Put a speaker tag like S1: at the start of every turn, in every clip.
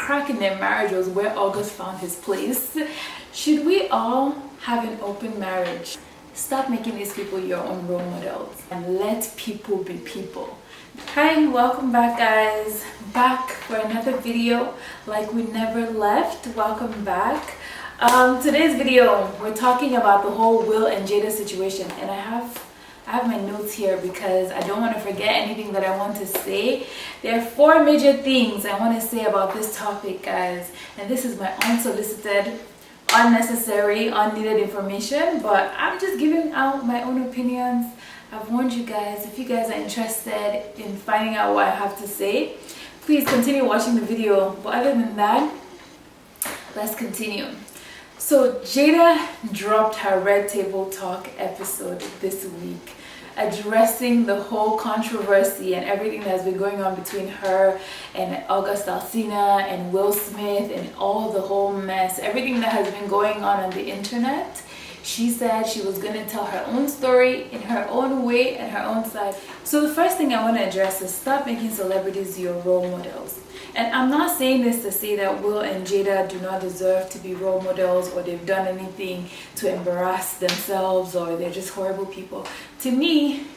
S1: crack in their marriage was where August found his place. Should we all have an open marriage? Stop making these people your own role models and let people be people. Hi, welcome back guys. Back for another video like we never left. Welcome back. Today's video we're talking about the whole Will and Jada situation, and I have my notes here because I don't want to forget anything that I want to say. There are 4 major things I want to say about this topic, guys, and this is my unsolicited, unnecessary, unneeded information, but I'm just giving out my own opinions. I've warned you guys. If you guys are interested in finding out what I have to say, please continue watching the video. But other than that, let's continue. So Jada dropped her Red Table Talk episode this week, addressing the whole controversy and everything that has been going on between her and August Alsina and Will Smith and all the whole mess, everything that has been going on the internet. She said she was going to tell her own story in her own way and her own side. So the first thing I want to address is stop making celebrities your role models. And I'm not saying this to say that Will and Jada do not deserve to be role models, or they've done anything to embarrass themselves, or they're just horrible people. To me,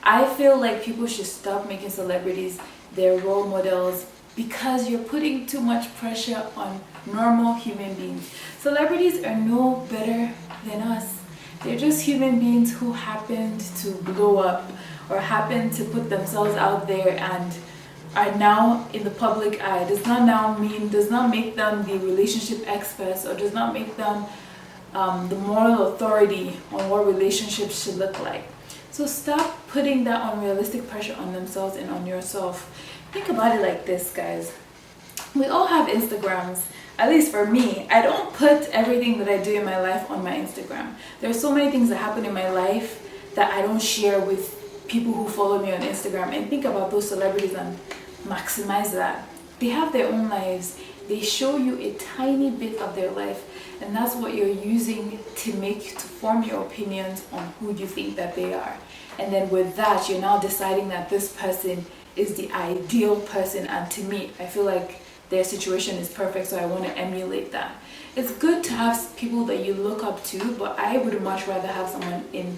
S1: I feel like people should stop making celebrities their role models because you're putting too much pressure on normal human beings. Celebrities are no better than us. They're just human beings who happened to blow up or happened to put themselves out there and are now in the public eye. Does not make them the relationship experts, or does not make them the moral authority on what relationships should look like. So stop putting that unrealistic pressure on themselves and on yourself. Think about it like this, guys. We all have Instagrams. At least for me, I don't put everything that I do in my life on my Instagram. There's so many things that happen in my life that I don't share with people who follow me on Instagram. And think about those celebrities and maximize that. They have their own lives. They show you a tiny bit of their life, and that's what you're using to form your opinions on who you think that they are. And then with that, you're now deciding that this person is the ideal person, and to me, I feel like their situation is perfect, so I want to emulate that. It's good to have people that you look up to, but I would much rather have someone in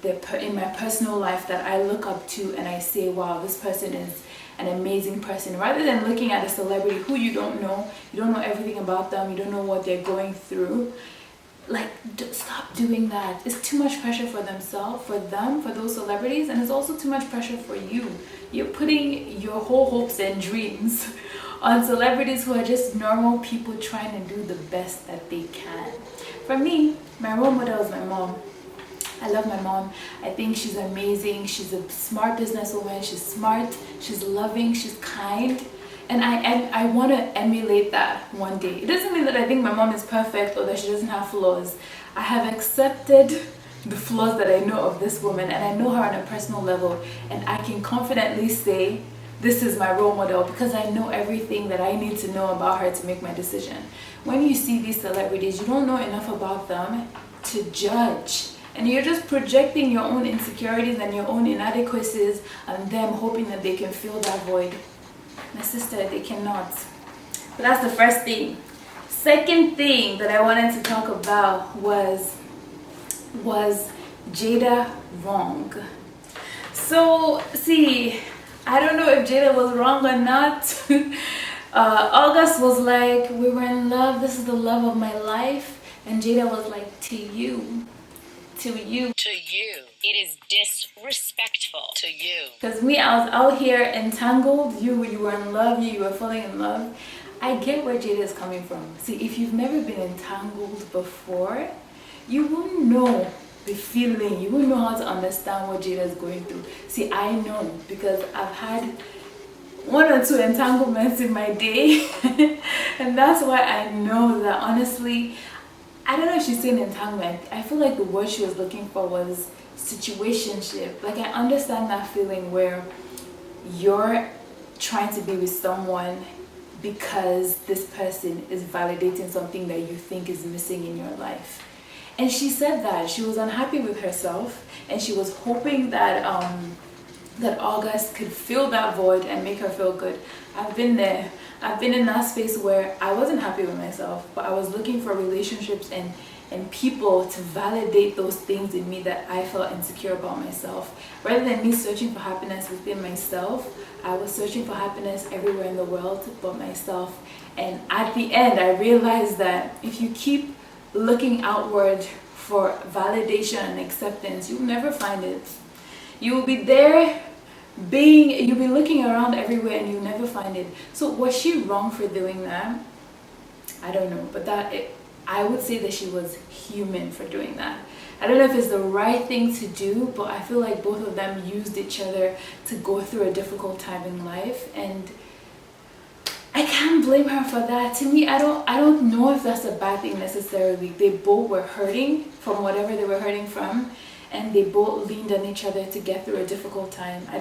S1: my personal life that I look up to and I say, wow, this person is an amazing person, rather than looking at a celebrity who you don't know everything about them, you don't know what they're going through. Like, stop doing that. It's too much pressure for those celebrities, and it's also too much pressure for you. You're putting your whole hopes and dreams on celebrities who are just normal people trying to do the best that they can. For me, my role model is my mom. I love my mom. I think she's amazing. She's a smart businesswoman. She's smart. She's loving. She's kind. And I want to emulate that one day. It doesn't mean that I think my mom is perfect or that she doesn't have flaws. I have accepted the flaws that I know of this woman, and I know her on a personal level, and I can confidently say this is my role model because I know everything that I need to know about her to make my decision. When you see these celebrities, you don't know enough about them to judge. And you're just projecting your own insecurities and your own inadequacies on them, hoping that they can fill that void. My sister, they cannot. But that's the first thing. Second thing that I wanted to talk about was Jada wrong. So, see, I don't know if Jada was wrong or not. August was like, we were in love, this is the love of my life. And Jada was like, to you.
S2: It is disrespectful to you.
S1: Because me, I was out here entangled. You were in love. You were falling in love. I get where Jada is coming from. See, if you've never been entangled before, you won't know the feeling. You won't know how to understand what Jada is going through. See, I know because I've had 1 or 2 entanglements in my day. And that's why I know that, honestly, I don't know if she's saying entanglement. I feel like the word she was looking for was situationship. Like, I understand that feeling where you're trying to be with someone because this person is validating something that you think is missing in your life. And she said that she was unhappy with herself, and she was hoping that that August could fill that void and make her feel good. I've been there. I've been in that space where I wasn't happy with myself, but I was looking for relationships and people to validate those things in me that I felt insecure about myself. Rather than me searching for happiness within myself, I was searching for happiness everywhere in the world but myself. And at the end, I realized that if you keep looking outward for validation and acceptance, you'll never find it. You will be there you'll be looking around everywhere and you'll never find it. So was she wrong for doing that? I don't know, but I would say that she was human for doing that. I don't know if it's the right thing to do, but I feel like both of them used each other to go through a difficult time in life, and I can't blame her for that. To me, I don't know if that's a bad thing necessarily. They both were hurting from whatever they were hurting from, and they both leaned on each other to get through a difficult time. I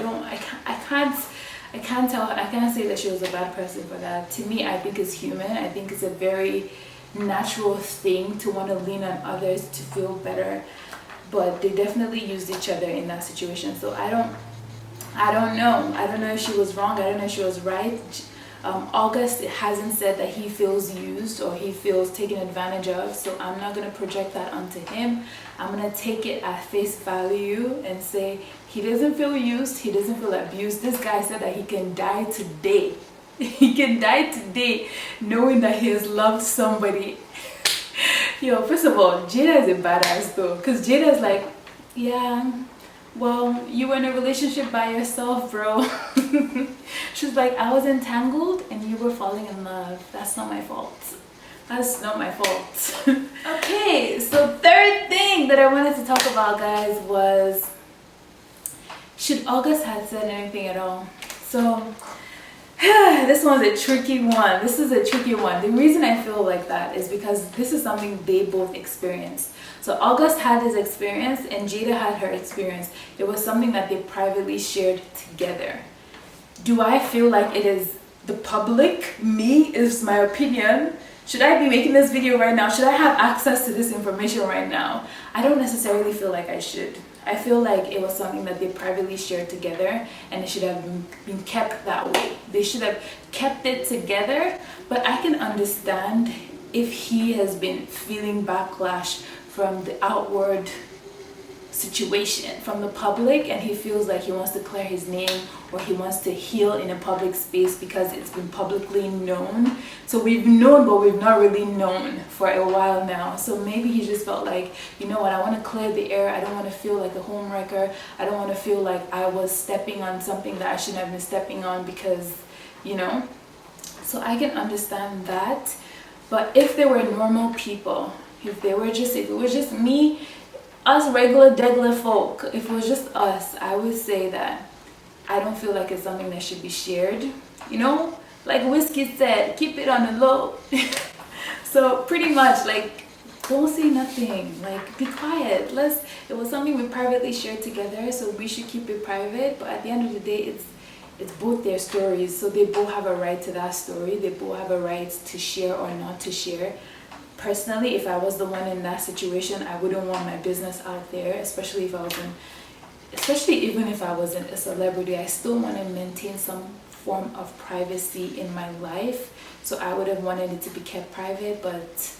S1: can't say that she was a bad person for that. To me, I think it's human. I think it's a very natural thing to want to lean on others to feel better, but they definitely used each other in that situation. So I don't know if she was wrong. I don't know if she was right. August hasn't said that he feels used or he feels taken advantage of, so I'm not going to project that onto him. I'm going to take it at face value and say he doesn't feel used, he doesn't feel abused. This guy said that he can die today. He can die today knowing that he has loved somebody. Yo, first of all, Jada is a badass though, because Jada is like, yeah, well, you were in a relationship by yourself, bro. She's like, I was entangled and you were falling in love. That's not my fault. That's not my fault. Okay, so third thing that I wanted to talk about, guys, was should August have said anything at all? So this one's a tricky one. This is a tricky one. The reason I feel like that is because this is something they both experienced. So August had his experience and Jada had her experience. It was something that they privately shared together. Do I feel like it is the public? Me, is my opinion. Should I be making this video right now? Should I have access to this information right now? I don't necessarily feel like I should. I feel like it was something that they privately shared together and it should have been kept that way. They should have kept it together, but I can understand if he has been feeling backlash from the outward situation, from the public, and he feels like he wants to clear his name or he wants to heal in a public space because it's been publicly known. So we've known, but we've not really known for a while now. So maybe he just felt like, you know what, I want to clear the air. I don't want to feel like a homewrecker. I don't want to feel like I was stepping on something that I shouldn't have been stepping on because, you know. So I can understand that. But if they were normal people, if it was just me, us regular folk, if it was just us, I would say that I don't feel like it's something that should be shared. You know, like Whiskey said, keep it on the low. So pretty much, like, don't say nothing. Like, be quiet. It was something we privately shared together, so we should keep it private. But at the end of the day, it's both their stories, so they both have a right to that story. They both have a right to share or not to share. Personally, if I was the one in that situation, I wouldn't want my business out there, especially even if I wasn't a celebrity. I still want to maintain some form of privacy in my life, so I would have wanted it to be kept private, but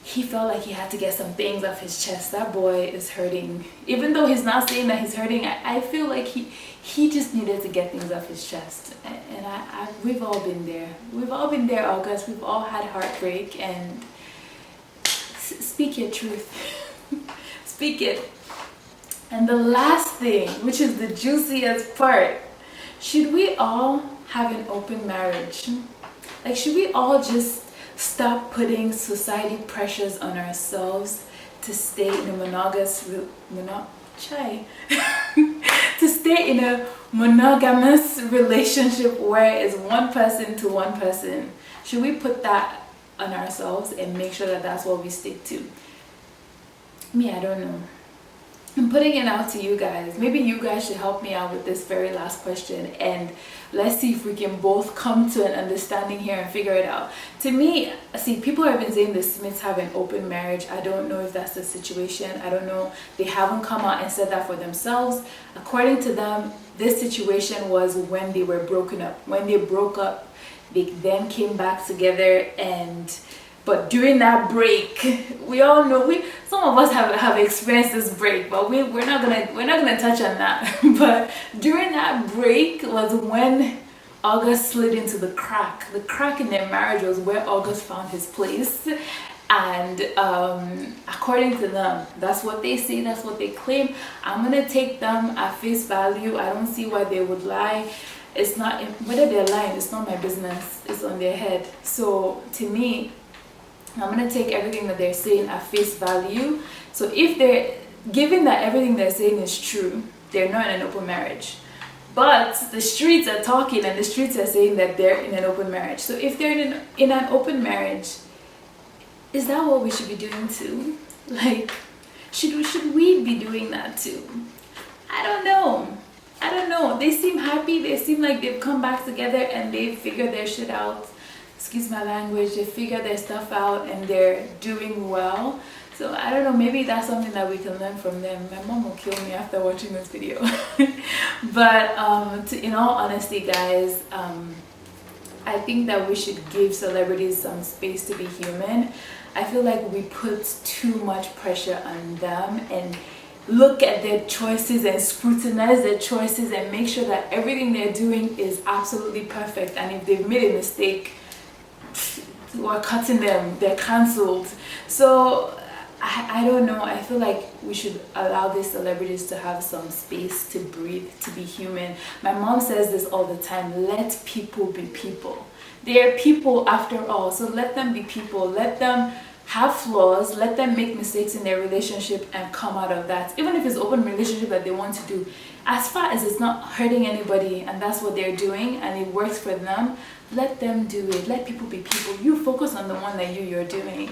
S1: he felt like he had to get some things off his chest. That boy is hurting. Even though he's not saying that he's hurting, I feel like he just needed to get things off his chest. And we've all been there. We've all been there, August. We've all had heartbreak. And speak your truth. Speak it. And the last thing, which is the juiciest part, should we all have an open marriage? Like, should we all just stop putting society pressures on ourselves to stay in a monogamous relationship where it's one person to one person? Should we put that on ourselves and make sure that that's what we stick to? Me, I don't know. I'm putting it out to you guys. Maybe you guys should help me out with this very last question, and let's see if we can both come to an understanding here and figure it out. To me, see, people have been saying the Smiths have an open marriage. I don't know if that's the situation. I don't know. They haven't come out and said that for themselves. According to them, this situation was when they were broken up. When they broke up, They then came back together, and but during that break, we all know some of us have experienced this break, but we're not gonna touch on that. But during that break was when August slid into the crack. The crack in their marriage was where August found his place. And according to them, that's what they say, that's what they claim. I'm gonna take them at face value. I don't see why they would lie. It's not, whether they're lying, it's not my business. It's on their head. So to me, I'm gonna take everything that they're saying at face value. So if they're, given that everything they're saying is true, they're not in an open marriage. But the streets are talking, and the streets are saying that they're in an open marriage. So if they're in an open marriage, is that what we should be doing too? Like, should we be doing that too? I don't know. They seem happy. They seem like they've come back together and they've figured their shit out. Excuse my language. They figured their stuff out and they're doing well. So I don't know, maybe that's something that we can learn from them. My mom will kill me after watching this video. But in all honesty, guys, I think that we should give celebrities some space to be human. I feel like we put too much pressure on them and look at their choices and scrutinize their choices and make sure that everything they're doing is absolutely perfect. And if they've made a mistake, we're cutting them, they're cancelled. So I don't know. I feel like we should allow these celebrities to have some space to breathe, to be human. My mom says this all the time: let people be people. They are people after all, so let them be people. Let them have flaws, let them make mistakes in their relationship and come out of that. Even if it's open relationship that they want to do, as far as it's not hurting anybody and that's what they're doing and it works for them, let them do it. Let people be people. You focus on the one that you're doing.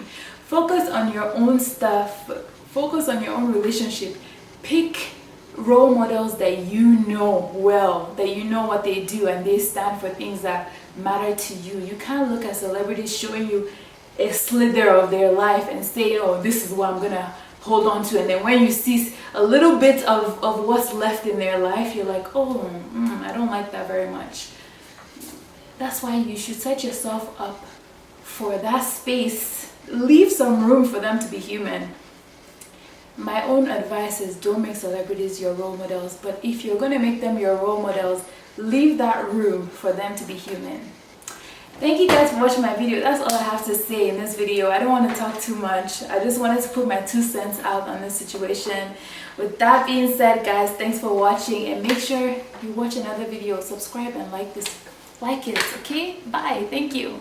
S1: Focus on your own stuff. Focus on your own relationship. Pick role models that you know well, that you know what they do and they stand for things that matter to you. You can't look at celebrities showing you a slither of their life and say, oh, this is what I'm gonna hold on to, and then when you see a little bit of what's left in their life, you're like, oh, I don't like that very much. That's why you should set yourself up for that space. Leave some room for them to be human. My own advice is don't make celebrities your role models, but if you're going to make them your role models, leave that room for them to be human. Thank you guys for watching my video. That's all I have to say in this video. I don't want to talk too much. I just wanted to put my 2 cents out on this situation. With that being said, guys, thanks for watching, and make sure you watch another video, subscribe and like it, okay? Bye. Thank you.